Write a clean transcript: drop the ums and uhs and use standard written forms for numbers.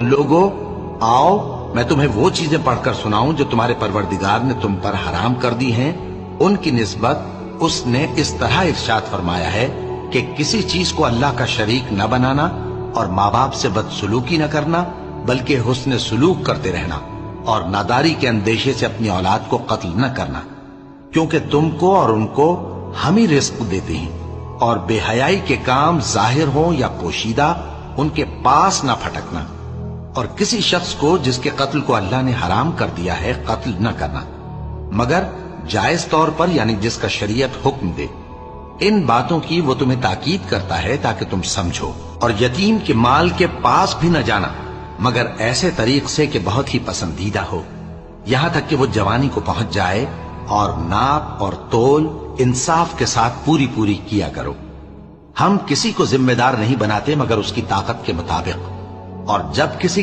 لوگو آؤ میں تمہیں وہ چیزیں پڑھ کر سناؤں جو تمہارے پروردگار نے تم پر حرام کر دی ہیں۔ ان کی نسبت اس نے اس طرح ارشاد فرمایا ہے کہ کسی چیز کو اللہ کا شریک نہ بنانا اور ماں باپ سے بدسلوکی نہ کرنا بلکہ حسن سلوک کرتے رہنا اور ناداری کے اندیشے سے اپنی اولاد کو قتل نہ کرنا، کیونکہ تم کو اور ان کو ہم ہی رزق دیتے ہیں، اور بے حیائی کے کام ظاہر ہوں یا پوشیدہ ان کے پاس نہ پھٹکنا، اور کسی شخص کو جس کے قتل کو اللہ نے حرام کر دیا ہے قتل نہ کرنا مگر جائز طور پر، یعنی جس کا شریعت حکم دے۔ ان باتوں کی وہ تمہیں تاکید کرتا ہے تاکہ تم سمجھو، اور یتیم کے مال کے پاس بھی نہ جانا مگر ایسے طریق سے کہ بہت ہی پسندیدہ ہو، یہاں تک کہ وہ جوانی کو پہنچ جائے، اور ناپ اور تول انصاف کے ساتھ پوری پوری کیا کرو۔ ہم کسی کو ذمہ دار نہیں بناتے مگر اس کی طاقت کے مطابق، اور جب کسی کے